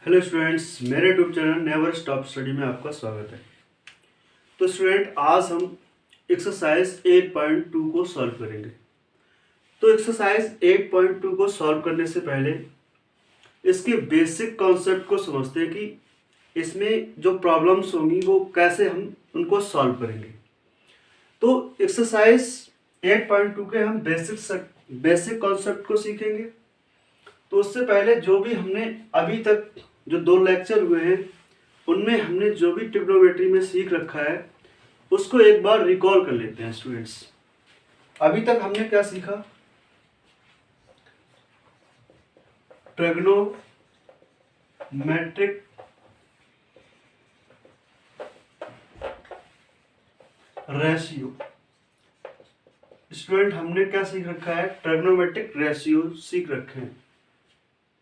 Hello students, मेरे YouTube channel never stop study में आपका स्वागत है। तो स्टूडेंट, आज हम एक्सरसाइज 8.2 को सॉल्व करेंगे। तो एक्सरसाइज 8.2 को सॉल्व करने से पहले इसके बेसिक कॉन्सेप्ट को समझते हैं कि इसमें जो प्रॉब्लम्स होंगी वो कैसे हम उनको सॉल्व करेंगे। तो एक्सरसाइज 8.2 के हम बेसिक कॉन्सेप्ट को सीखेंगे। तो उससे पहले जो भी हमने अभी तक जो 2 लेक्चर हुए हैं उनमें हमने जो भी ट्रिग्नोमेट्री में सीख रखा है उसको एक बार रिकॉल कर लेते हैं स्टूडेंट्स। अभी तक हमने क्या सीखा? Trigonometric ratio. स्टूडेंट, हमने क्या सीख रखा है? ट्रिग्नोमेट्रिक रेशियो सीख रखे हैं।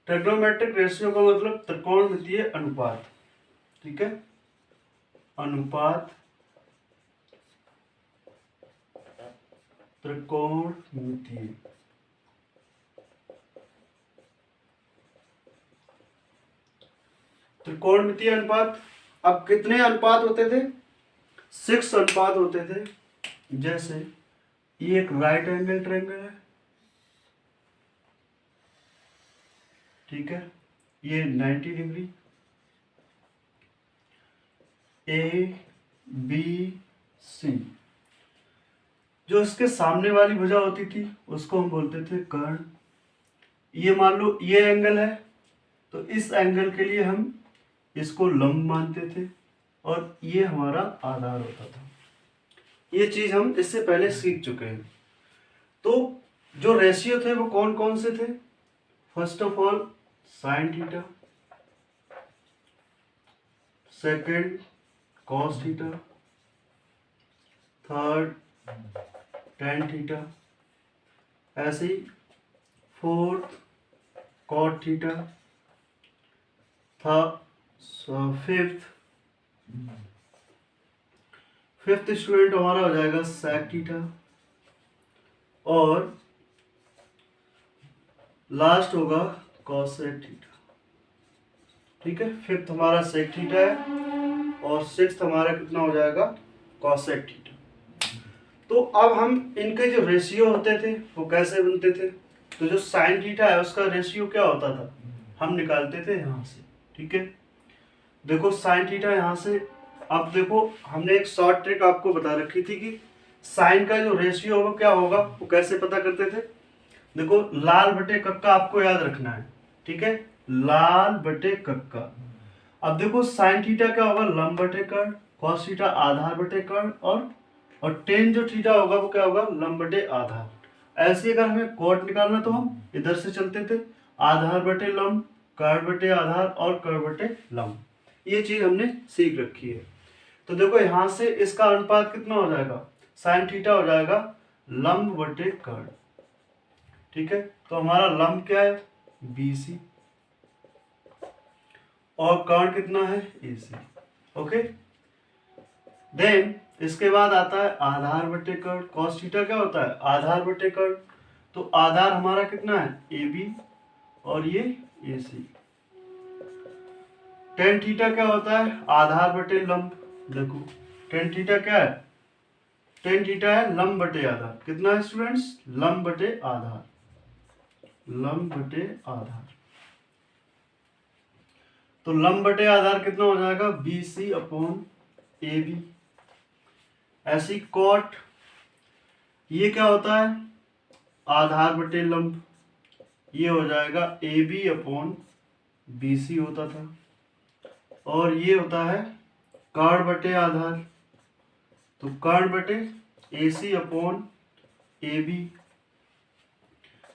ट्रिग्नोमेट्रिक रेशियो का मतलब त्रिकोणमितीय अनुपात। ठीक है, अनुपात, त्रिकोणमितीय। त्रिकोणमितीय अनुपात। अब कितने अनुपात होते थे? 6 अनुपात होते थे। जैसे ये एक राइट एंगल ट्रायंगल है, ठीक है, ये 90 डिग्री, ए बी सी। जो इसके सामने वाली भुजा होती थी उसको हम बोलते थे कर्ण। ये मान लो ये एंगल है, तो इस एंगल के लिए हम इसको लंब मानते थे और ये हमारा आधार होता था। ये चीज हम इससे पहले सीख चुके हैं। तो जो रेशियो थे वो कौन कौन से थे? First of all sine theta, second cos theta, third tan theta, ऐसे ही fourth cot theta, fifth student हमारा हो जाएगा सेक थीटा, और लास्ट होगा कॉसेक थीटा। ठीक है, फिफ्थ हमारा सेक थीटा है और सिक्स्थ हमारा कितना हो जाएगा? Cosec theta. तो अब हम इनके जो रेशियो होते थे वो कैसे बनते थे? तो जो साइन थीटा है उसका रेशियो क्या होता था? हम निकालते थे यहाँ से। ठीक है, देखो साइन थीटा यहाँ से। अब देखो हमने एक शॉर्ट ट्रिक आपको बता रखी थी कि साइन का जो रेशियो होगा क्या होगा, वो कैसे पता करते थे। देखो लाल बटे कक्का आपको याद रखना है। ठीक है, लाल बटे कक्का। अब देखो साइन थीटा क्या होगा? लंब बटे कर्ण, कॉस थीटा आधार बटे कर्ण, और टेन जो थीटा होगा वो क्या होगा? लंब बटे आधार। ऐसे अगर हमें कॉट निकालना तो हम इधर से चलते थे, आधार बटे लंब, कर्ण बटे आधार और कर्ण बटे लंब। ये चीज हमने सीख रखी है। तो देखो यहां से इसका अनुपात कितना हो जाएगा? साइन थीटा हो जाएगा लंब बटे कर्ण। ठीक है, तो हमारा लंब क्या है? BC, और कर्ण कितना है? AC। ओके, देन इसके बाद आता है आधार बटे कर्ण। कॉस थीटा क्या होता है? आधार बटे कर्ण। तो आधार हमारा कितना है? AB, और ये AC। टेन थीटा क्या होता है? आधार बटे लंब। देखो टेन थीटा क्या है? टेन थीटा है लंब बटे आधार। कितना है स्टूडेंट्स? लंब बटे आधार, लंब बटे आधार। तो लंब बटे आधार कितना हो जाएगा? BC upon AB। ऐसी कॉट, ये क्या होता है? आधार बटे लंब। ये हो जाएगा AB अपॉन BC होता था, और ये होता है कर्ण बटे आधार। तो कर्ण बटे AC अपॉन AB।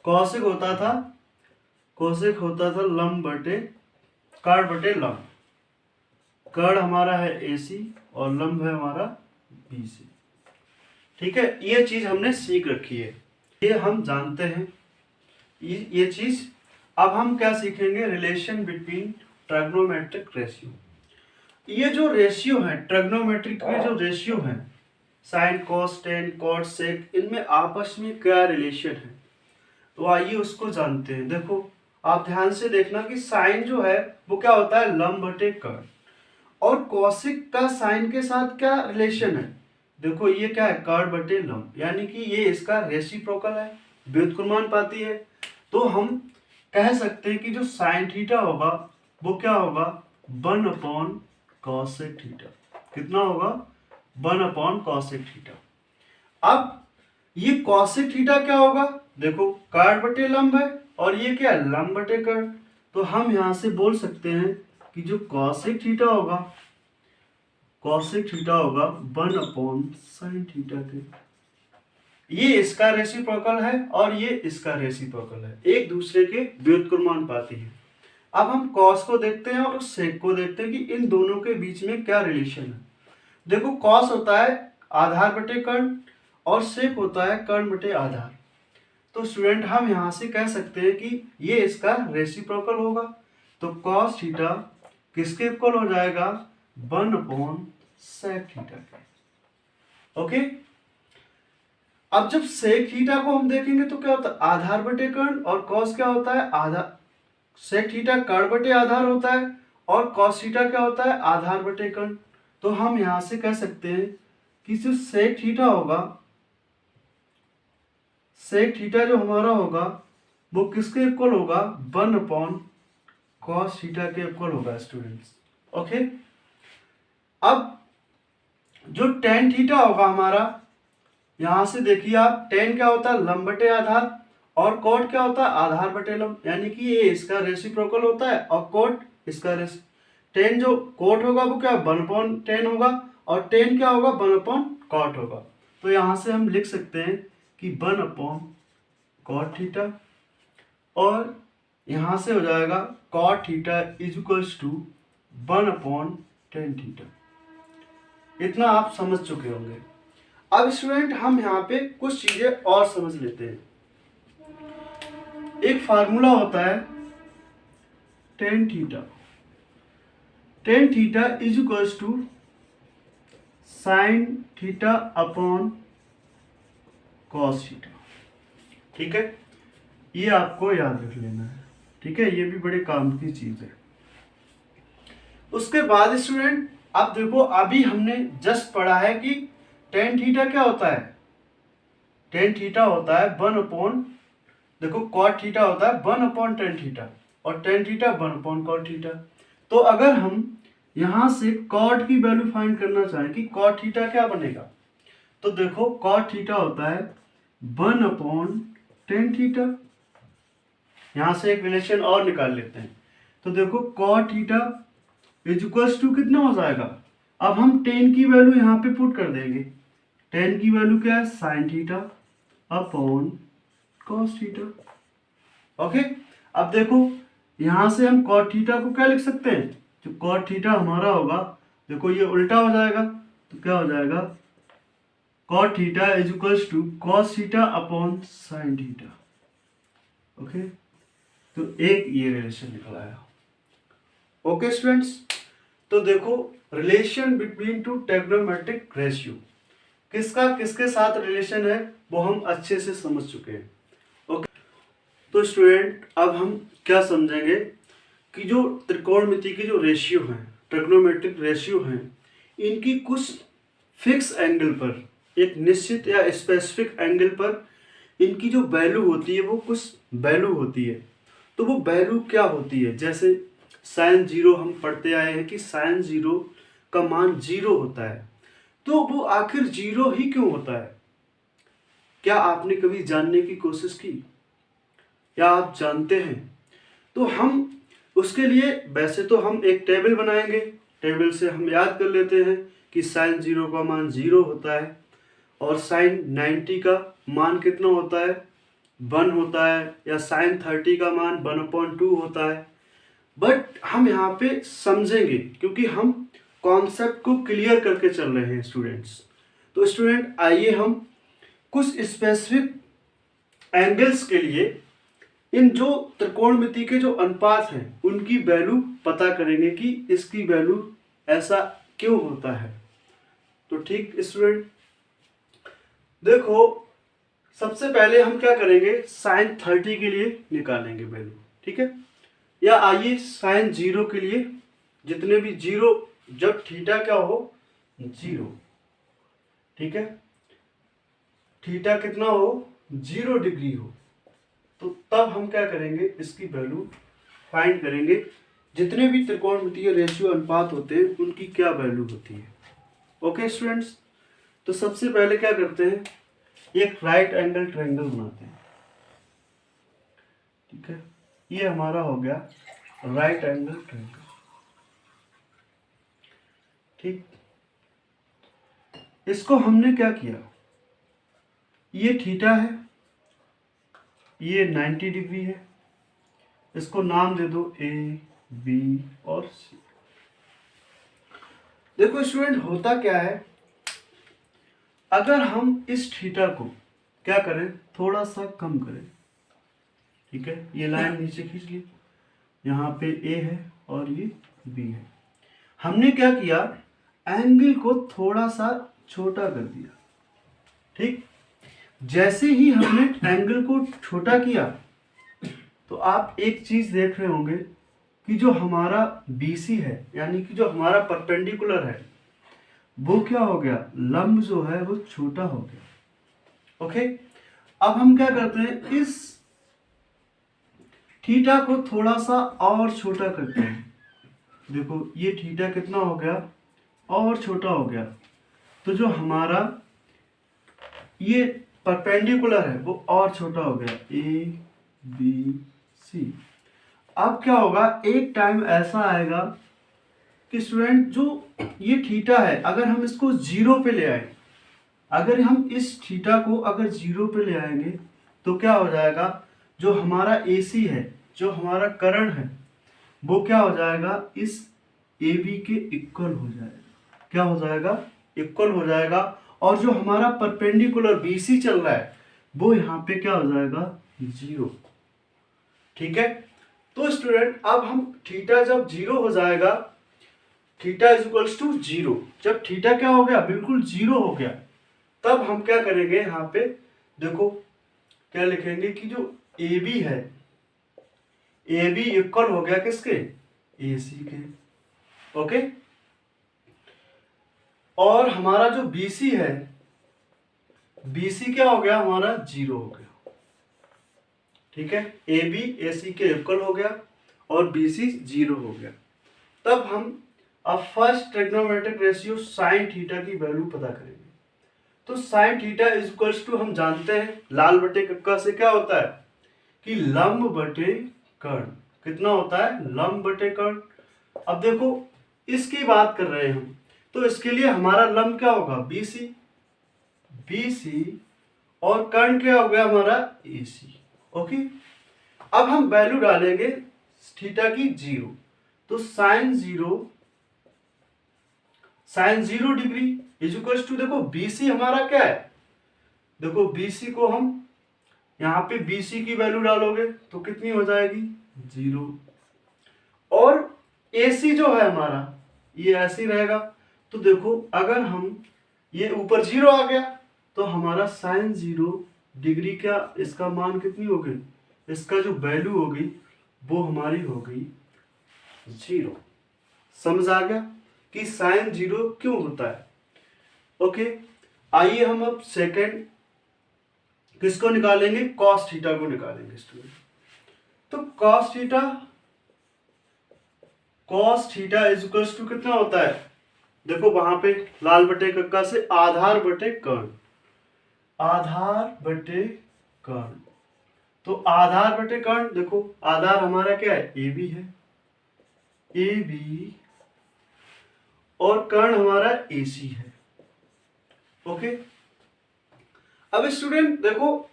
कौशिक होता था, कौशिक होता था लंब बटे कर्ण बटे लंब। कर्ण हमारा है AC और लंब है हमारा BC। ठीक है, ये चीज हमने सीख रखी है, ये हम जानते हैं ये चीज। अब हम क्या सीखेंगे? Relation between trigonometric ratio. ये जो रेशियो है, ट्रिग्नोमेट्रिक के जो रेशियो है, sine cos tan cot sec, इनमें आपस में क्या रिलेशन है, तो आइए उसको जानते हैं। देखो आप ध्यान से देखना कि साइन जो है वो क्या होता है, लंब बटे कर्ण। और कौशिक का साइन के साथ क्या रिलेशन है, देखो ये क्या है, कर्ण बटे लंब, यानी कि ये इसका रेसिप्रोकल है, व्युत्क्रमानुपाती है। तो हम कह सकते हैं कि जो साइन थीटा होगा वो क्या होगा, 1 कॉसेक थीटा। कितना होगा, 1 कॉसेक थीटा। अब ये कॉसेक थीटा क्या होगा, देखो कर्ण बटे लंब है और ये क्या है, लंब बटे कर्ण। तो हम यहां से बोल सकते हैं कि जो कॉसेक थीटा होगा, कॉसेक थीटा होगा 1 साइन थीटा के। ये इसका रेसिप्रोकल है और ये इसका रेसिप्रोकल है, एक दूसरे के व्युत्क्रमानुपाती है। अब हम कॉस को देखते हैं और सेक को देखते हैं कि इन दोनों के बीच में क्या रिलेशन है। देखो कॉस होता है आधार बटे कर्ण और सेक होता है कर्ण बटे आधार। तो स्टूडेंट हम यहां से कह सकते हैं कि ये इसका रेसिप्रोकल होगा। तो कॉस थीटा किसके इक्वल हो जाएगा, 1/sec थीटा के। ओके, अब जब सेक थीटा को हम देखेंगे तो क्या होता है, आधार बटे कर्ण, और कॉस क्या होता है, आधार। सेक थीटा कर्ण बटे आधार होता है और कॉस थीटा क्या होता है, आधार बटे कर्ण। तो हम यहां से कह सकते हैं कि जो सेक थीटा होगा, सेक थीटा जो हमारा होगा वो किसके इक्वल होगा, 1/cos थीटा के इक्वल होगा स्टूडेंट्स। ओके, अब जो टेन थीटा होगा हमारा, यहां से देखिए आप, टेन क्या होता है, लंब बटे आधार, और कॉट क्या होता है, आधार बटे लंब, यानी कि ये इसका रेसिप्रोकल होता है और कॉट इसका टेन जो कॉट होगा वो क्या 1/10 होगा और टेन क्या होगा, 1/cot होगा। तो यहां से हम लिख सकते हैं कि 1/cot थीटा, और यहां से हो जाएगा cot theta is equals to 1/tan theta. इतना आप समझ चुके होंगे। अब स्टूडेंट हम यहाँ पे कुछ चीजें और समझ लेते हैं। एक फार्मूला होता है tan theta, tan theta is equals to sine theta upon cos theta. ठीक है, ये आपको याद रख लेना है। ठीक है, ये भी बड़े काम की चीज है। उसके बाद स्टूडेंट आप देखो, अभी हमने जस्ट पढ़ा है कि tan थीटा क्या होता है, tan थीटा होता है 1/, देखो cot थीटा होता है 1/tan थीटा और tan थीटा 1/cot थीटा। तो अगर हम यहां से cot की वैल्यू फाइंड करना चाहें कि cot थीटा क्या बनेगा, तो देखो cot थीटा होता है 1/tan थीटा। यहां से एक रिलेशन और निकाल लेते हैं। तो देखो cot theta is equals to कितना हो जाएगा, अब हम tan की वैल्यू यहाँ पे पुट कर देंगे। tan की वैल्यू क्या है, sign theta upon cos theta. Okay, अब देखो यहां से हम cot थीटा को क्या लिख सकते हैं, जो cot थीटा हमारा होगा, देखो ये उल्टा हो जाएगा, तो क्या हो जाएगा, cot theta is equals to cos theta upon sine theta. Okay, तो एक ये रिलेशन निकल आया। ओके स्टूडेंट्स, तो देखो relation between two trigonometric ratio, किसका किसके साथ रिलेशन है वो हम अच्छे से समझ चुके हैं। ओके, तो स्टूडेंट अब हम क्या समझेंगे कि जो त्रिकोणमिति की जो रेशियो हैं, ट्रिग्नोमेट्रिक रेशियो हैं, इनकी कुछ फिक्स एंगल पर, एक निश्चित या स्पेसिफिक एंगल पर इनकी जो वैल्यू होती है वो कुछ वैल्यू होती है। तो वो वैल्यू क्या होती है, जैसे साइन 0 हम पढ़ते आए हैं कि साइन 0 का मान 0 होता है। तो वो आखिर 0 ही क्यों होता है, क्या आपने कभी जानने की कोशिश की, या आप जानते हैं? तो हम उसके लिए वैसे तो हम एक टेबल बनाएंगे, टेबल से हम याद कर लेते हैं कि साइन 0 का मान 0 होता है और साइन 90 का मान कितना होता है, 1 होता है, या साइन 30 का मान 1/2 होता है। बट हम यहाँ पे समझेंगे क्योंकि हम कॉन्सेप्ट को क्लियर करके चल रहे हैं स्टूडेंट्स। तो स्टूडेंट आइए हम कुछ स्पेसिफिक एंगल्स के लिए इन जो त्रिकोणमिति के जो अनुपात हैं उनकी वैल्यू पता करेंगे कि इसकी वैल्यू ऐसा क्यों होता है। तो ठीक स्टूडेंट, देखो सबसे पहले हम क्या करेंगे, साइन 30 के लिए निकालेंगे वैल्यू। ठीक है। या आइए साइन जीरो के लिए, जितने भी जीरो, जब थीटा क्या हो, जीरो, ठीक है, थीटा कितना हो, 0 डिग्री हो, तो तब हम क्या करेंगे, इसकी वैल्यू फाइंड करेंगे। जितने भी त्रिकोणमितीय रेशियो अनुपात होते हैं उनकी क्या वैल्यू होती है। ओके स्टूडेंट्स, तो सबसे पहले क्या करते हैं, एक राइट एंगल ट्रायंगल बनाते हैं। ठीक है, ये हमारा हो गया राइट एंगल ट्रायंगल। ठीक, इसको हमने क्या किया, ये थीटा है, ये 90 डिग्री है, इसको नाम दे दो ए बी और सी। देखो स्टूडेंट, होता क्या है, अगर हम इस थीटा को क्या करें, थोड़ा सा कम करें, ठीक है, ये लाइन नीचे खींच ली, यहाँ पे ए है और ये बी है, हमने क्या किया, एंगल को थोड़ा सा छोटा कर दिया। ठीक, जैसे ही हमने एंगल को छोटा किया तो आप एक चीज देख रहे होंगे कि जो हमारा BC है, यानी कि जो हमारा परपेंडिकुलर है, वो क्या हो गया, लंब जो है वो छोटा हो गया। ओके, अब हम क्या करते हैं, इस थीटा को थोड़ा सा और छोटा करते हैं। देखो ये थीटा कितना हो गया, और छोटा हो गया, तो जो हमारा ये परपेंडिकुलर है वो और छोटा हो गया, ABC। अब क्या होगा, एक टाइम ऐसा आएगा कि स्टूडेंट जो ये थीटा है, अगर हम इसको 0 पे ले आए, अगर हम इस थीटा को अगर 0 पे ले आएंगे तो क्या हो जाएगा, जो हमारा AC है, जो हमारा कर्ण है, वो क्या हो जाएगा, इस AB के इक्वल हो जाएगा। क्या हो जाएगा, इक्वल हो जाएगा। और जो हमारा परपेंडिकुलर BC चल रहा है वो यहाँ पे क्या हो जाएगा, 0। ठीक है, तो स्टूडेंट अब हम थीटा जब 0 हो जाएगा, थीटा इज इक्वल्स टू 0, जब थीटा क्या हो गया, बिल्कुल 0 हो गया, तब हम क्या करेंगे, यहाँ पे देखो क्या लिखेंगे कि जो AB है, AB इक्वल हो गया किसके, AC के। ओके, और हमारा जो BC है, BC क्या हो गया, हमारा 0 हो गया। ठीक है, AB AC के इक्वल हो गया और BC 0 हो गया। तब हम अब first trigonometric ratio sine theta की वैल्यू पता करेंगे। तो sine theta is equals to, हम जानते हैं लाल बटे कक्का से क्या होता है कि लंब बटे कर्ण। कितना होता है, लंब बटे कर्ण। अब देखो इसकी बात कर रहे हैं हम, तो इसके लिए हमारा लंब क्या होगा, BC और कर्ण क्या हो गया हमारा, AC। ओके, अब हम वैल्यू डालेंगे थीटा की 0, तो sine 0 degree is equal to, देखो BC हमारा क्या है, देखो BC को हम यहाँ पे BC की वैल्यू डालोगे तो कितनी हो जाएगी, 0। और AC जो है हमारा ये ऐसे ही रहेगा। तो देखो अगर हम ये ऊपर 0 आ गया तो हमारा साइन 0 डिग्री का इसका मान कितनी हो गई, इसका जो वैल्यू होगी वो हमारी हो गई 0। समझ आ गया कि साइन 0 क्यों होता है। ओके, आइए हम अब सेकंड किसको निकालेंगे, कॉस थीटा को निकालेंगे स्टूडेंट। तो cos theta is equal to कितना होता है, देखो वहां पे लाल बटे कक्का से आधार बटे कर्ण, आधार बटे कर्ण। तो आधार बटे कर्ण, देखो आधार हमारा क्या है, AB है, AB, और कर्ण हमारा AC है। ओके, अब स्टूडेंट देखो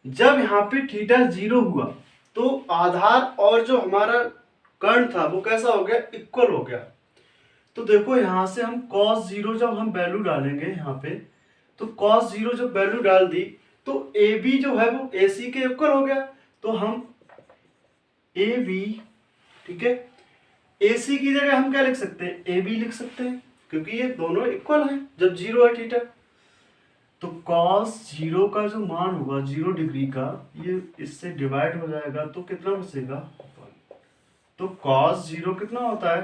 जब यहाँ पे थीटा 0 हुआ तो आधार और जो हमारा कर्ण था वो कैसा हो गया, इक्वल हो गया। तो देखो यहां से हम cos 0 जब हम वैल्यू डालेंगे यहाँ पे, तो cos 0 जब वैल्यू डाल दी तो AB जो है वो AC के इक्वल हो गया। तो हम AB, ठीक है, AC की जगह हम क्या लिख सकते हैं, AB लिख सकते हैं, क्योंकि ये दोनों इक्वल हैं जब 0 है थीटा। तो cos 0 का जो मान होगा 0 डिग्री का, ये इससे डिवाइड हो जाएगा तो कितना बचेगा, तो cos 0 कितना होता है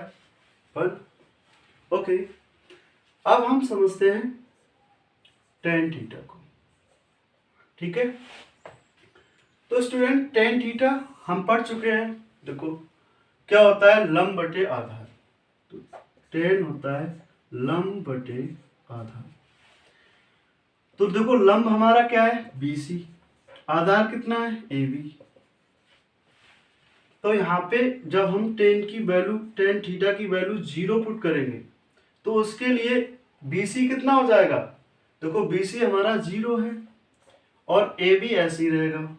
1। ओके, अब हम समझते हैं tan थीटा को। ठीक है, तो स्टूडेंट tan थीटा हम पढ़ चुके हैं। देखो क्या होता है लंब बटे आधार, तो tan होता है लंब बटे आधार। तो देखो लंब हमारा क्या है BC, आधार कितना है AB। तो यहाँ पे जब हम tan थीटा की वैल्यू 0 पुट करेंगे तो उसके लिए BC कितना हो जाएगा, देखो BC हमारा 0 है और AB ऐसे ही रहेगा।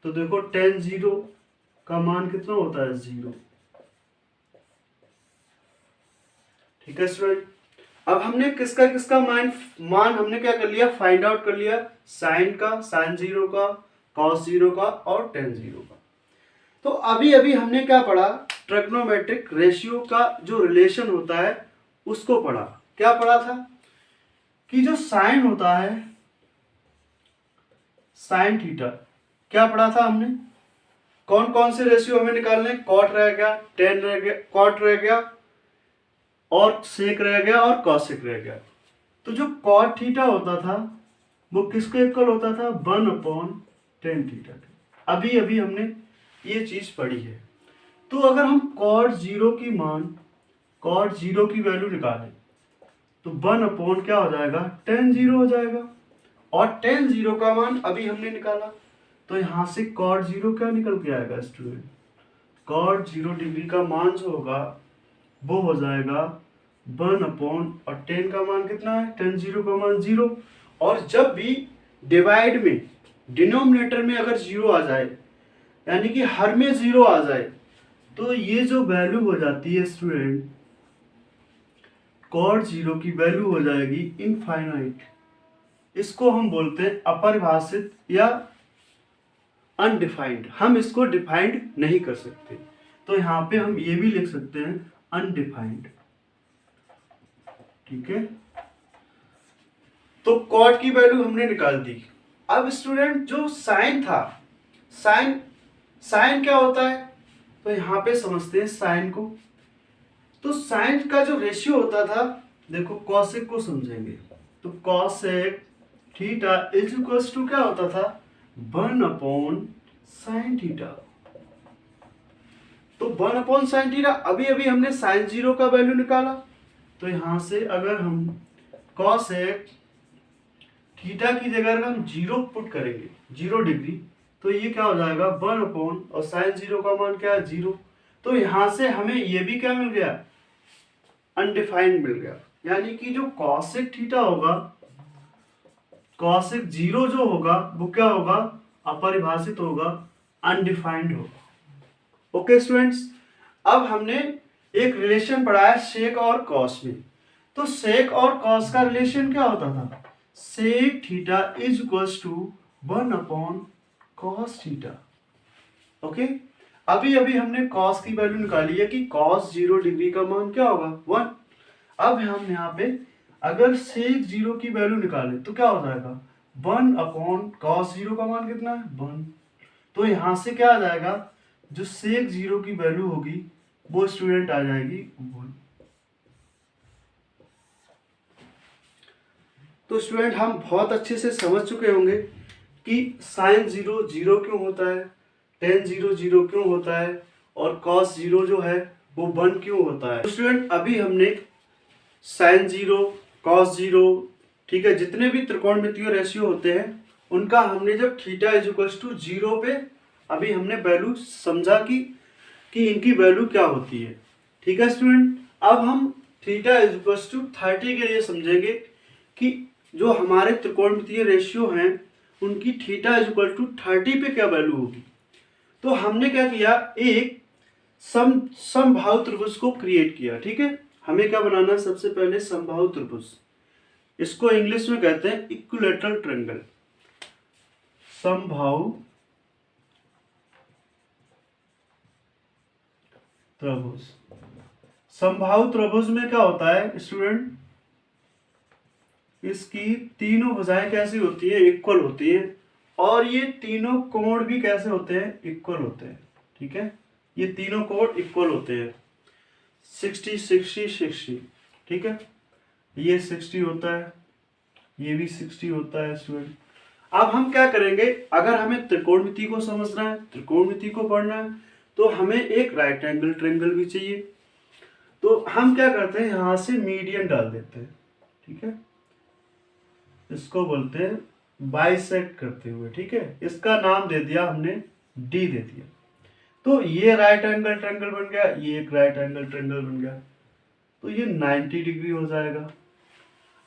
तो देखो tan 0 का मान कितना होता है 0। ठीक है स्टूडेंट, अब हमने किसका किसका मान हमने क्या कर लिया, फाइंड आउट कर लिया, साइन का, sin 0 का, cos 0 का और tan 0 का। तो अभी अभी हमने क्या पढ़ा, ट्रिग्नोमेट्रिक रेशियो का जो रिलेशन होता है उसको पढ़ा। क्या पढ़ा था कि जो साइन होता है साइन थीटा, क्या पढ़ा था हमने, कौन कौन से रेशियो हमें निकालने, कॉट रह गया, टेन रह गया, कॉट रह गया और सेक रह गया और कॉसेक रह गया। तो जो कॉट थीटा होता था वो किसके इक्वल होता था 1/tan थीटा के। अभी अभी हमने ये चीज पढ़ी है। तो अगर हम कॉट 0 की वैल्यू निकालें तो 1 क्या हो जाएगा tan 0 हो जाएगा, और tan 0 का मान अभी हमने निकाला तो यहाँ से cot 0 क्या निकल के आएगा स्टूडेंट, cot 0 डिग्री का मान जो होगा वो हो जाएगा 1 और tan का मान कितना है, tan 0 का मान 0। और जब भी डिवाइड में डिनोमिनेटर में अगर 0 आ जाए यानी कि हर में 0 आ जाए तो ये जो वैल्यू हो जाती है स्टूडेंट, cot 0 की वैल्यू हो जाएगी इनफाइनाइट। इसको हम बोलते हैं अपरिभाषित या अनडिफाइंड। हम इसको डिफाइंड नहीं कर सकते, तो यहाँ पे हम ये भी लिख सकते हैं अनडिफाइंड। ठीक है, तो कॉट की वैल्यू हमने निकाल दी। अब स्टूडेंट जो साइन था, साइन क्या होता है, तो यहाँ पे समझते हैं साइन को। तो साइन का जो रेशियो होता था, देखो कॉसेक को समझेंगे, तो cosec theta is equals to क्या होता था 1/sin थीटा। तो 1/sin थीटा, अभी अभी हमने sin 0 का वैल्यू निकाला, तो यहां से अगर हम cosec थीटा की जगह अगर हम 0 पुट करेंगे 0 डिग्री, तो ये क्या हो जाएगा 1 और sin 0 का मान क्या है 0। तो यहां से हमें ये भी क्या मिल गया अनडिफाइंड मिल गया, यानी कि जो cosec थीटा होगा, cosec 0 जो होगा वो क्या होगा अपरिभाषित होगा, अनडिफाइंड होगा। ओके स्टूडेंट्स, अब हमने एक रिलेशन पढ़ा है सेक और कॉस में। तो सेक और कॉस का रिलेशन क्या होता था, sec theta is equals to 1/cos theta. Okay, अभी अभी हमने कॉस की वैल्यू निकाली है कि कॉस 0 डिग्री का मान क्या होगा 1। अब हम यहाँ पे अगर सेक 0 की वैल्यू निकालें तो क्या हो जाएगा 1/cos 0 का मान कितना है 1। तो यहाँ से क्या आ जाएगा, जो सेक 0 की वैल्यू होगी वो स्टूडेंट आ जाएगी 1। तो स्टूडेंट हम बहुत अच्छे से समझ चुके होंगे कि साइन 0 0 क्यों होता है, tan 0 0 क्यों होता है और cos 0 जो है वो 1 क्यों होता है। तो स्टूडेंट अभी हमने sin 0 cos 0, ठीक है, जितने भी त्रिकोणमितीय रेशियो होते हैं उनका हमने जब थीटा इज इक्वल्स टू 0 पे अभी हमने वैल्यू समझा कि इनकी वैल्यू क्या होती है। ठीक है स्टूडेंट, अब हम थीटा इज इक्वल्स टू 30 के लिए समझेंगे कि जो हमारे त्रिकोणमितीय रेशियो हैं उनकी थीटा इज इक्वल टू 30 पे क्या वैल्यू होगी। तो हमने क्या किया, एक समबाहु त्रिभुज को क्रिएट किया। ठीक है, हमें क्या बनाना है, सबसे पहले समबाहु त्रिभुज, इसको इंग्लिश में कहते हैं इक्विलैटरल ट्रायंगल। समबाहु त्रिभुज, समबाहु त्रिभुज में क्या होता है स्टूडेंट, इसकी तीनों भुजाएं कैसी होती है इक्वल होती है, और ये तीनों कोण भी कैसे होते हैं इक्वल होते हैं। ठीक है, ये तीनों कोण इक्वल होते हैं, 60 60 60, ठीक है। ये 60 होता है, ये भी 60 होता है स्टूडेंट। अब हम क्या करेंगे, अगर हमें त्रिकोणमिति को समझना है, त्रिकोणमिति को पढ़ना है, तो हमें एक राइट एंगल ट्रायंगल भी चाहिए। तो हम क्या करते हैं, यहां से मीडियन डाल देते हैं, ठीक है। इसको बोलते हैं बाइसेक्ट करते हुए, ठीक है। इसका नाम दे दिया हमने डी दे दिया। तो ये राइट एंगल ट्रायंगल बन गया, ये एक राइट एंगल ट्रायंगल बन गया, तो ये 90 डिग्री हो जाएगा।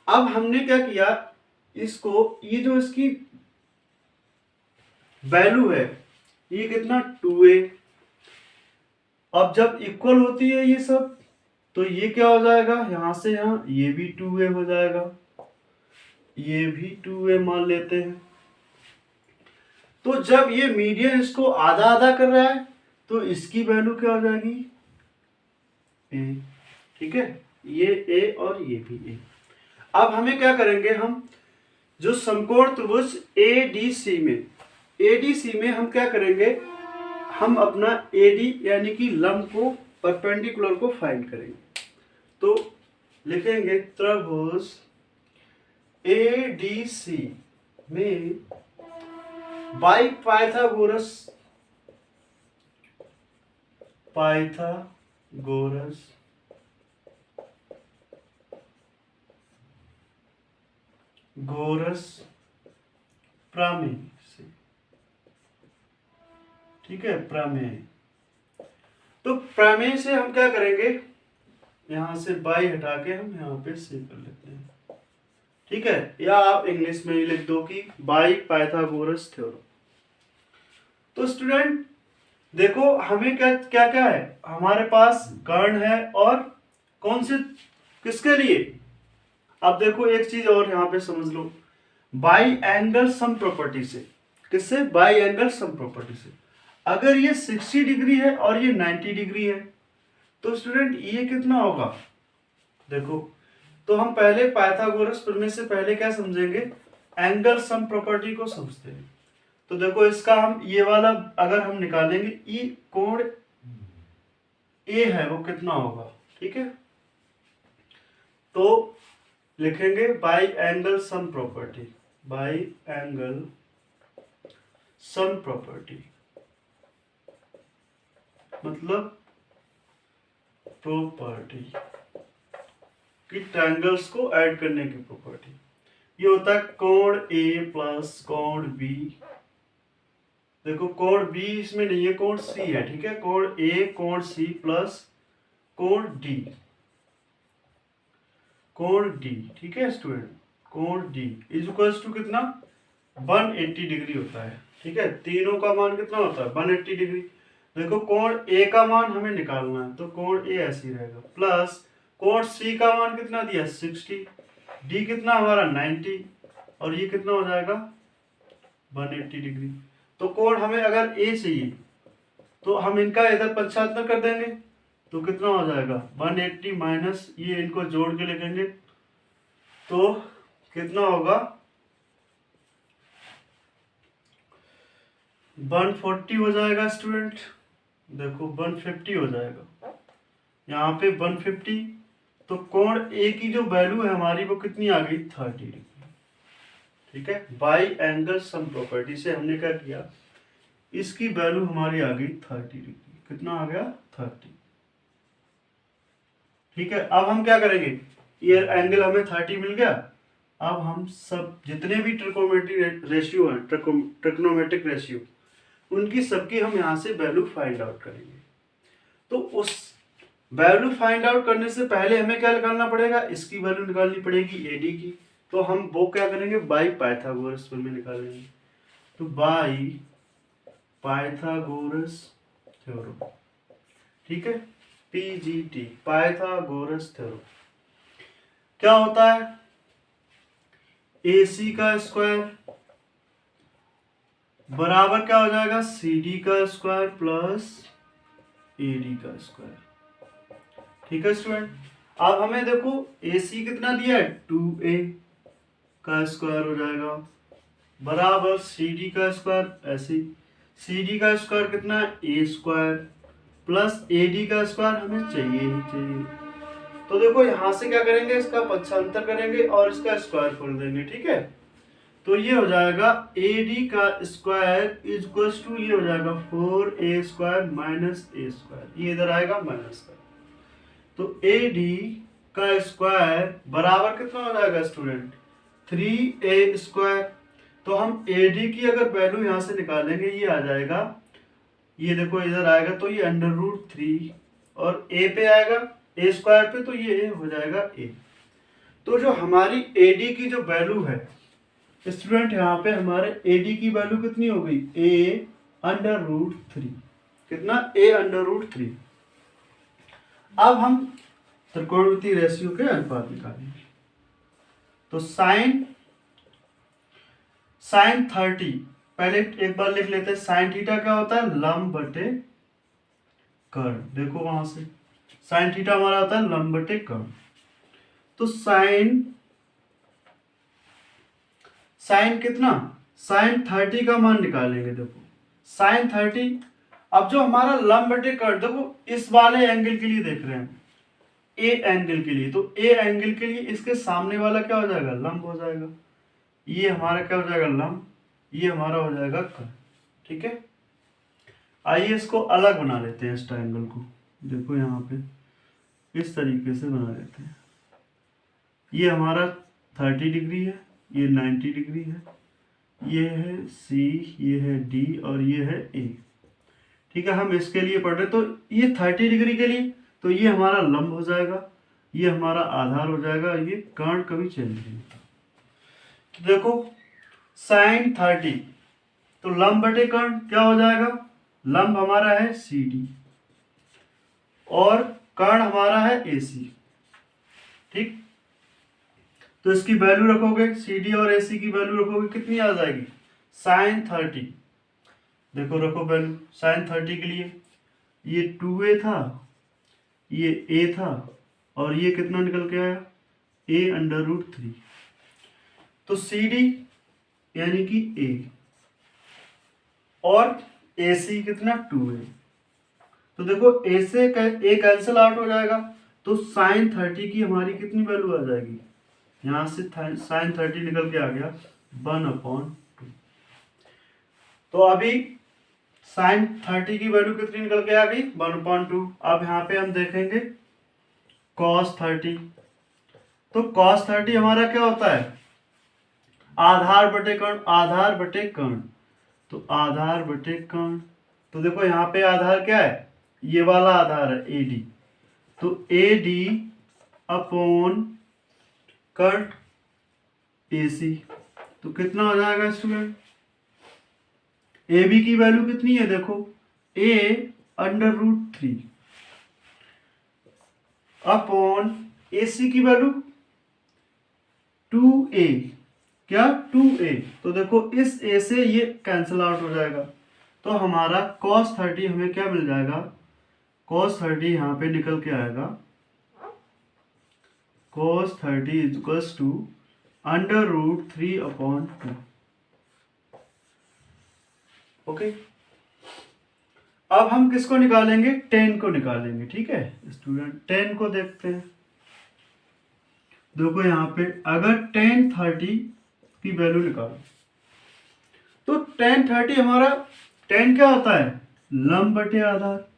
अब हमने क्या किया, इसको ये जो इसकी वैल्यू है ये कितना 2a, अब जब इक्वल होती है ये सब तो ये क्या हो जाएगा, यहां से यहां ये भी 2a हो जाएगा, ये भी 2a मान लेते हैं। तो जब ये मीडियन इसको आधा आधा कर रहा है तो इसकी वैल्यू क्या हो जाएगी, a, ठीक है। ये a और ये भी a। अब हमें क्या करेंगे, हम जो समकोण त्रिभुज ADC में हम क्या करेंगे, हम अपना AD यानी कि लंब को परपेंडिकुलर को फाइंड करेंगे। तो लिखेंगे त्रिभुज ADC में बाय पाइथागोरस प्रमेय से, ठीक है, प्रमेय। तो प्रमेय से हम क्या करेंगे, यहां से बाई हटा के हम यहां पे से कर लेते हैं, ठीक है। या आप इंग्लिश में ही लिख दो कि बाय पाइथागोरस थ्योरम। तो स्टूडेंट देखो हमें क्या क्या क्या है, हमारे पास कर्ण है और कौन से, किसके लिए। अब देखो एक चीज और यहां पे समझ लो, बाई एंगल सम प्रॉपर्टी से, किससे, बाई एंगल सम प्रॉपर्टी से। अगर ये 60 डिग्री है और ये 90 डिग्री है तो स्टूडेंट ये कितना होगा, देखो। तो हम पहले पाइथागोरस प्रमेय से पहले क्या समझेंगे, एंगल सम प्रॉपर्टी को समझते हैं। तो देखो इसका हम ये वाला अगर हम निकालेंगे, ये कोण ए है वो कितना होगा, ठीक है। तो लिखेंगे by angle sum property, by angle sum property मतलब प्रॉपर्टी कि ट्रायंगल्स को ऐड करने की प्रॉपर्टी। ये होता है कोण ए प्लस कोण बी, देखो कोण बी इसमें नहीं है, कोण सी है, ठीक है। कोण ए कोण सी प्लस कोण डी, कोण डी, ठीक है स्टूडेंट। कोण डी इज इक्वल्स टू कितना, 180 डिग्री होता है, ठीक है। तीनों का मान कितना होता है, 180 डिग्री। देखो कोण ए का मान हमें निकालना है तो कोण ए ऐसे ही रहेगा, प्लस कोण सी का मान कितना दिया 60, डी कितना हमारा 90 और ये कितना हो जाएगा 180 डिग्री। तो कोण हमें अगर ए चाहिए तो हम इनका इधर 75 कर देंगे तो कितना हो जाएगा 180 माइनस ये, इनको जोड़ के लिखेंगे तो कितना होगा 140 हो जाएगा स्टूडेंट। देखो 150 हो जाएगा, यहाँ पे 150। तो कोण ए की जो वैल्यू है हमारी वो कितनी आ गई 30 डिग्री, ठीक है। बाई एंगल सम प्रॉपर्टी से हमने क्या किया, इसकी वैल्यू हमारी आ गई 30 डिग्री, कितना आ गया 30, ठीक है। अब हम क्या करेंगे, ये एंगल हमें 30 मिल गया। अब हम सब जितने भी ट्रिकोमेट्रिक रेशियो हैं, ट्रिग्नोमेट्रिक रेशियो, उनकी सबकी हम यहाँ से वैल्यू फाइंड आउट करेंगे। तो उस वैल्यू फाइंड आउट करने से पहले हमें क्या निकालना पड़ेगा, इसकी वैल्यू निकालनी पड़ेगी एडी की। तो हम वो क्या करेंगे, बाई पाइथागोरस प्रमेय निकालेंगे। तो बाई पाइथागोरस थ्योरम, ठीक है, पीजीटी पाइथागोरस थ्योरम। क्या होता है, AC का स्क्वायर बराबर क्या हो जाएगा CD का स्क्वायर प्लस AD का स्क्वायर, ठीक है स्टूडेंट। अब हमें देखो AC कितना दिया है 2A का स्क्वायर हो जाएगा बराबर CD का स्क्वायर, ऐसे CD का स्क्वायर कितना है A स्क्वायर प्लस AD का स्क्वायर हमें चाहिए ही चाहिए। तो देखो यहाँ से क्या करेंगे, इसका पक्षांतर करेंगे और इसका स्क्वायर खोल देंगे, ठीक है। तो ये हो जाएगा AD का स्क्वायर इज इक्वल टू, ये हो जाएगा 4A square minus A square, ये इधर आएगा माइनस का। तो AD का स्क्वायर बराबर कितना हो जाएगा स्टूडेंट, 3A स्क्वायर। तो हम AD की अगर वैल्यू यहाँ से निकालेंगे, ये आ जाएगा, ये देखो इधर आएगा, तो ये √3 और A पे आएगा A स्क्वायर पे, तो ये हो जाएगा A। तो जो हमारी AD की जो वैल्यू है स्टूडेंट, यहाँ पे हमारे AD की वैल्यू कितनी हो गई, A√3, कितना, A√3। अब हम त्रिकोणमितीय रेशियो के अनुपात निकालेंगे। तो साइन 30, पहले एक बार लिख लेते हैं, साइन थीटा क्या होता है, लंब बटे कर्ण। देखो वहां से साइन थीटा हमारा होता है लंब बटे कर्ण। तो साइन कितना, साइन 30 का मान निकालेंगे। देखो साइन 30, अब जो हमारा लंब बटे कर्ण, देखो इस वाले एंगल के लिए देख रहे हैं, ए एंगल के लिए, तो ए एंगल के लिए इसके सामने वाला क्या हो जाएगा, लंब हो जाएगा। ये हमारा क्या हो जाएगा, लंब, ये हमारा हो जाएगा कर्ण, ठीक है। आइए इसको अलग बना लेते हैं, इस ट्रायंगल को। देखो यहाँ पे इस तरीके से बना लेते हैं। ये हमारा 30 डिग्री है, ये 90 डिग्री है, ये है C, ये है D और ये है A, ठीक है। हम इसके लिए पढ़ रहे, तो ये 30 डिग्री के लिए, तो ये हमारा लंब हो जाएगा, ये हमारा आधार हो जाएगा, ये कर्ण कभी चेंज नहीं होता। तो देखो साइन 30, तो लंब बटे कर्ण क्या हो जाएगा, लंब हमारा है CD और कर्ण हमारा है AC, ठीक। तो इसकी वैल्यू रखोगे, CD और AC की वैल्यू रखोगे, कितनी आ जाएगी, साइन 30। देखो रखो वैल्यू साइन 30 के लिए, ये 2A था, ये A था, और ये कितना निकल के आया, A√3। तो CD यानी कि A और AC कितना, 2A। तो देखो A से A कैंसिल आउट हो जाएगा, तो साइन 30 की हमारी कितनी वैल्यू आ जाएगी, यहाँ से साइन 30 निकल के आ गया 1/2। तो अभी साइन 30 की वैल्यू कितनी निकल के आ गई, 1/2। अब यहाँ पे हम देखेंगे कॉस 30। तो कॉस 30 हमारा क्या होता है, आधार बटे कर्ण, आधार बटे कर्ण। तो आधार बटे कर्ण, तो देखो यहाँ पे आधार क्या है, ये वाला आधार है AD, तो AD अपॉन कर्ण AC, तो कितना हो जाएगा स्टूडेंट, AB की वैल्यू कितनी है, देखो A√3 अपॉन AC की वैल्यू 2A, क्या 2A। तो देखो इस A से ये कैंसिल आउट हो जाएगा, तो हमारा cos 30 हमें क्या मिल जाएगा, cos 30 यहाँ पे निकल के आएगा, cos 30 is equals to √3/2। Okay, अब हम किसको निकालेंगे, tan को निकालेंगे, ठीक है स्टूडेंट। tan को देखते हैं। देखो यहाँ पे अगर tan 30 की वैल्यू निकालो, तो tan 30 हमारा, tan क्या होता है, लंब बटे आधार।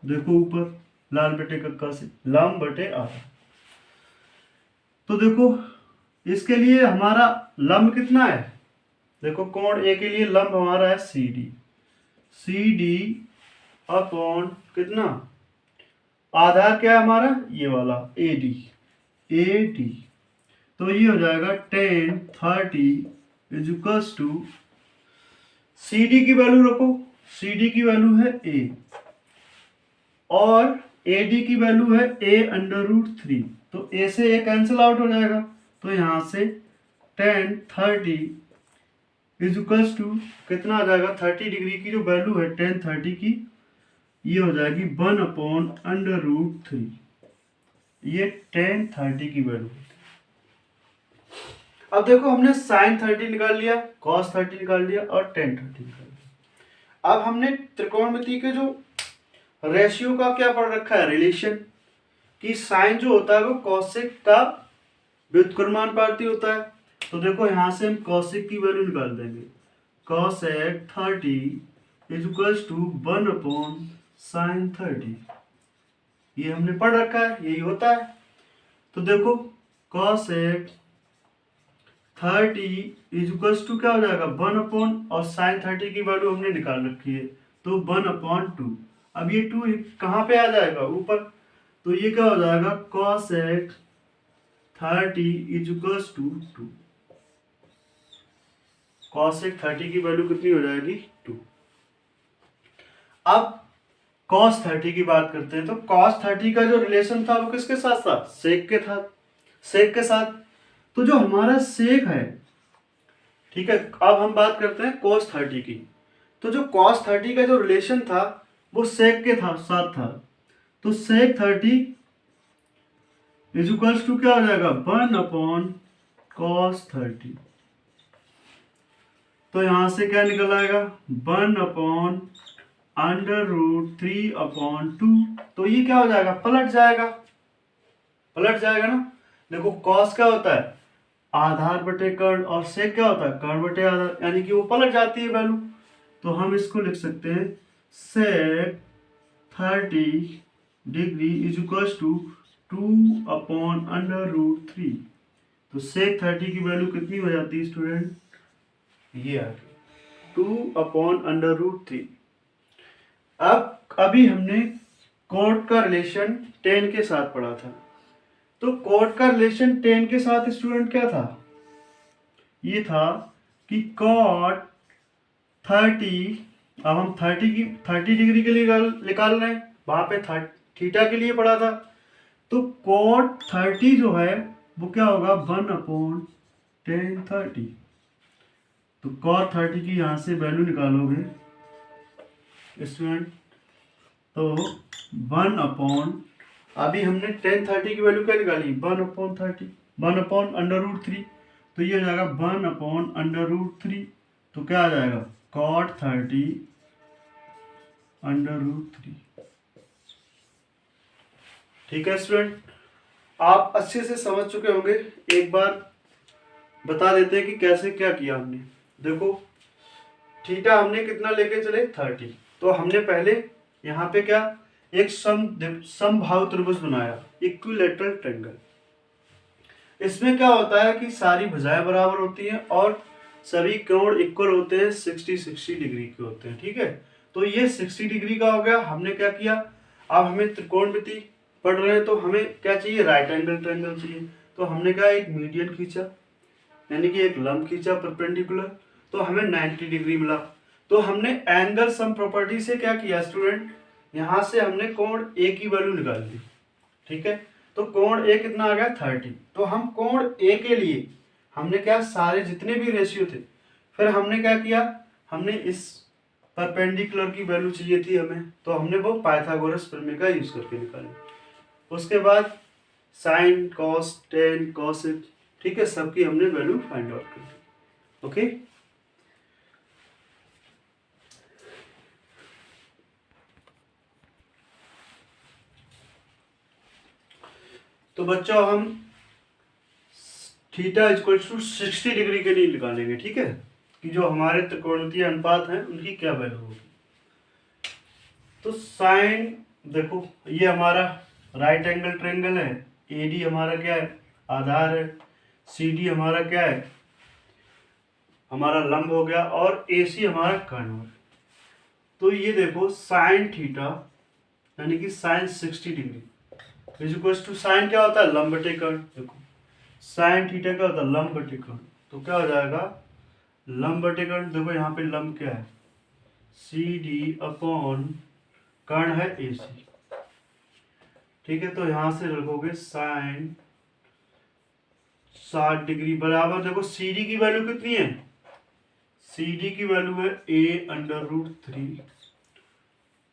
देखो ऊपर लाल बटे कक्का से, लंब बटे आधार। तो देखो इसके लिए हमारा लंब कितना है, देखो कोण A के लिए लंब हमारा है CD अपॉन कितना, आधार क्या है हमारा, ये वाला AD। तो ये हो जाएगा tan 30 is equals to, CD की वैल्यू रखो, CD की वैल्यू है A और AD की वैल्यू है A√3। तो A से A कैंसिल आउट हो जाएगा, तो यहाँ से tan 30 इज इक्वल्स टू कितना आ जाएगा, 30 डिग्री की जो वैल्यू है tan 30 की, ये हो जाएगी 1/√3। ये tan 30 की वैल्यू। अब देखो हमने sin 30 निकाल लिया, cos 30 निकाल लिया और tan 30 निकाल लिया। अब हमने त्रिकोणमिति के जो रेशियो का क्या पढ़ रखा है, रिलेशन, कि साइन जो होता है वो कॉसेक का व्युत्क्रमानुपाती होता है। तो देखो यहाँ से हम कॉसेक की वैल्यू निकाल देंगे, cosec 30 is equals to 1/sin30। ये हमने पढ़ रखा है, यही होता है। तो देखो कॉसेक 30 इज इक्वल्स टू क्या हो जाएगा, 1 और sin30 की वैल्यू हमने निकाल रखी है, तो 1/2। अब ये 2 कहाँ पे आ जाएगा, ऊपर, तो ये क्या हो जाएगा, cosec 30 is equals to 2। cosec 30 की वैल्यू कितनी हो जाएगी, 2। अब cos 30 की बात करते हैं। तो cos 30 का जो रिलेशन था वो किसके साथ था, सेक के साथ, सेक के साथ। तो जो हमारा सेक है, ठीक है, अब हम बात करते हैं cos 30 की। तो जो cos 30 का जो रिलेशन था वो सेक के साथ था। तो सेक 30 इज इक्वल्स टू क्या हो जाएगा, 1/cos 30। तो यहां से क्या निकल आएगा, 1/√3/2। तो ये क्या हो जाएगा, पलट जाएगा, पलट जाएगा ना। देखो cos क्या होता है, आधार बटे कर्ण, और sec क्या होता है, कर्ण बटे आधार, यानी कि वो पलट जाती है वैल्यू। तो हम इसको लिख सकते हैं sec 30 degree is equals to 2/√3। तो sec 30 की वैल्यू कितनी हो जाती है स्टूडेंट, ये आ गई 2/√3। अब अभी हमने कॉट का रिलेशन tan के साथ पढ़ा था। तो कॉट का रिलेशन tan के साथ स्टूडेंट क्या था, ये था कि cot 30, अब हम 30 डिग्री के लिए निकाल रहे हैं, वहां पे थीटा के लिए पढ़ा था। तो cot 30 जो है वो क्या होगा, 1/tan30। तो cot 30 की यहां से वैल्यू निकालोगे स्टूडेंट, तो 1/, अभी हमने tan 30 की वैल्यू क्या निकाली, 1/30, 1/√3। तो ये हो जाएगा 1/√3। तो क्या आ जाएगा, cot 30/√3। ठीक है स्टूडेंट, आप अच्छे से समझ चुके होंगे। एक बार बता देते हैं कि कैसे क्या किया हमने। देखो थीटा हमने कितना लेके चले, 30। तो हमने पहले यहाँ पे क्या, एक समबाहु त्रिभुज बनाया, इक्विलैटरल ट्रायंगल। इसमें क्या होता है कि सारी भुजाएं बराबर होती हैं और सभी कोण इक्वल होते हैं, 60 डिग्री के होते हैं, ठीक है। तो ये 60 डिग्री का हो गया। हमने क्या किया, अब हमें त्रिकोणमिति पढ़ रहे हैं तो हमें क्या चाहिए, राइट एंगल ट्रायंगल चाहिए। तो हमने क्या, एक मीडियन खींचा, यानी कि एक लंब खींचा परपेंडिकुलर, तो हमें 90 डिग्री मिला। तो हमने एंगल सम प्रॉपर्टी से क्या किया स्टूडेंट, यहाँ से हमने कोण ए की वैल्यू निकाल ली, ठीक है। तो कोण ए कितना आ गया, 30। तो हम कोण ए के लिए हमने क्या, सारे जितने भी रेशियो थे, फिर हमने क्या किया, हमने इस परपेंडिकुलर की वैल्यू चाहिए थी हमें, तो हमने वो पाइथागोरस प्रमेय का यूज करके निकाली। उसके बाद साइन, कॉस, टेन, कॉसेक, ठीक है, सबकी हमने वैल्यू फाइंड आउट कर दी। ओके, तो बच्चों हम थीटा इक्वल टू 60 डिग्री के लिए निकालेंगे, ठीक है, कि जो हमारे त्रिकोणमितीय अनुपात हैं उनकी क्या वैल्यू होगी। तो साइन, देखो ये हमारा राइट एंगल ट्रायंगल है, एडी हमारा क्या है, आधार है, सीडी हमारा क्या है, हमारा लंब हो गया, और एसी हमारा कर्ण है। तो ये देखो साइन थीटा यानी कि sine 60 degree is equal to, sine क्या होता है, लंब बटे कर्ण। देखो साइन थीटा क्या होता है, लंब बटे कर्ण। तो क्या हो जाएगा, लंब बटे कर्ण, देखो यहाँ पे लंब क्या है, सी डी अपॉन कर्ण है ए सी, ठीक है। तो यहां से रखोगे साइन 60 डिग्री बराबर, देखो सी डी की वैल्यू कितनी है, सी डी की वैल्यू है a√3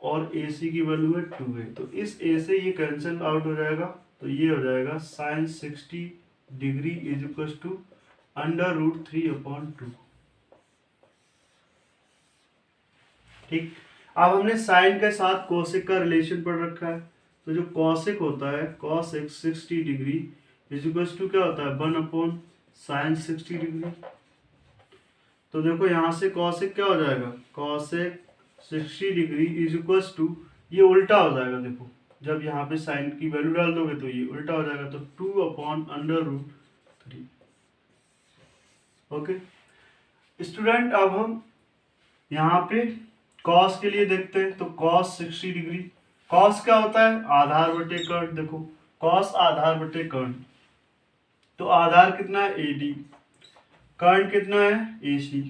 और ए सी की वैल्यू है 2a। तो इस a से ये कैंसिल आउट हो जाएगा, तो ये हो जाएगा sine 60 degree is equal to √3/2। ठीक, अब हमने साइन के साथ कोसेक का रिलेशन पढ़ रखा है, तो जो कोसेक होता है cos x 60 degree is equals to क्या होता है 1/sin 60 डिग्री। तो देखो यहाँ से कोसेक क्या हो जाएगा, cosec 60 degree is equals to, ये उल्टा हो जाएगा, देखो जब यहाँ पे साइन की वैल्यू डाल दोगे तो ये उल्टा हो जाएगा, तो 2/√3। ओके स्टूडेंट, अब हम यहाँ पे कॉस के लिए देखते हैं। तो कॉस 60 डिग्री, कॉस क्या होता है आधार बटे कर्ण, देखो कॉस आधार बटे कर्ण, तो आधार कितना है AD, कर्ण कितना है AC।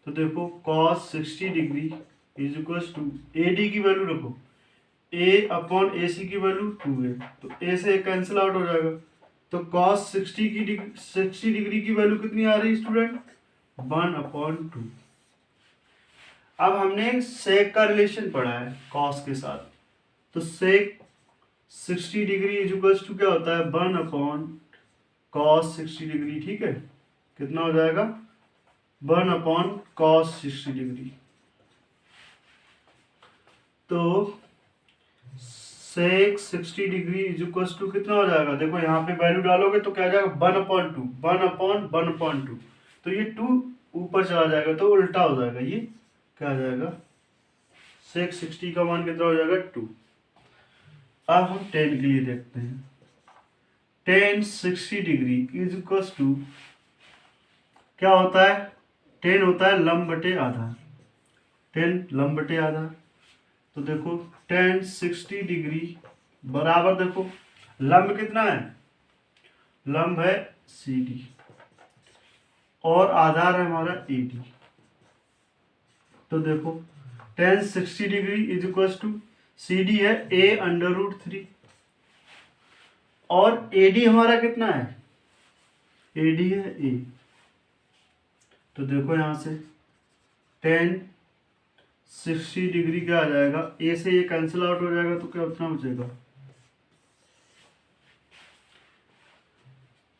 तो देखो cos 60 degree is equals to AD की वैल्यू रखो, A/AC की वैल्यू 2 है, तो A से कैंसिल आउट हो जाएगा। तो कॉस 60 डिग्री की वैल्यू कितनी आ रही है स्टूडेंट 1/2। अब हमने सेक का रिलेशन पढ़ा है कॉस के साथ, तो सेक 60 डिग्री इज इक्वल्स टू क्या होता है 1/cos 60 डिग्री, ठीक है, कितना हो जाएगा 1/cos 60 डिग्री। तो सेक 60 डिग्री इज इक्वल्स टू कितना हो जाएगा, देखो यहाँ पे वैल्यू डालोगे तो क्या आ जाएगा 1/2, तो ये 2 ऊपर चला जाएगा तो उल्टा हो जाएगा, ये क्या आ जाएगा सेक 60 का मान कितना हो जाएगा 2। अब हम टेन के लिए देखते हैं, tan 60 degree is equals to क्या होता है, टेन होता है लंब बटे आधार, टेन लंब बटे आधार। तो देखो टेन 60 डिग्री बराबर, देखो लंब कितना है, लंब है CD और आधार है हमारा AD। तो देखो tan 60 degree is equals to CD है A√3 और AD हमारा कितना है, AD है A। तो देखो यहाँ से टेन 60 डिग्री क्या आ जाएगा, A से ये कैंसिल आउट हो जाएगा, तो क्या उतना बचेगा।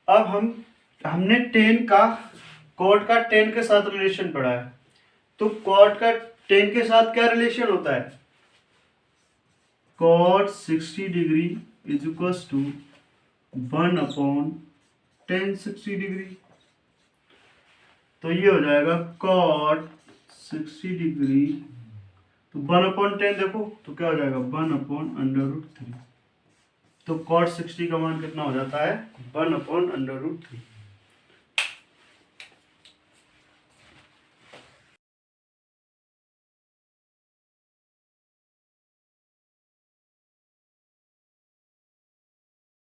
अब हमने टेन का कॉट का टेन के साथ रिलेशन पढ़ा है, तो कॉट का टेन के साथ क्या रिलेशन होता है, cot 60 degree is equals to 1/tan 60 degree. तो ये हो जाएगा cot 60 डिग्री, तो 1/10 देखो तो क्या हो जाएगा 1/√3। तो cot 60 का मान कितना हो जाता है 1/√3।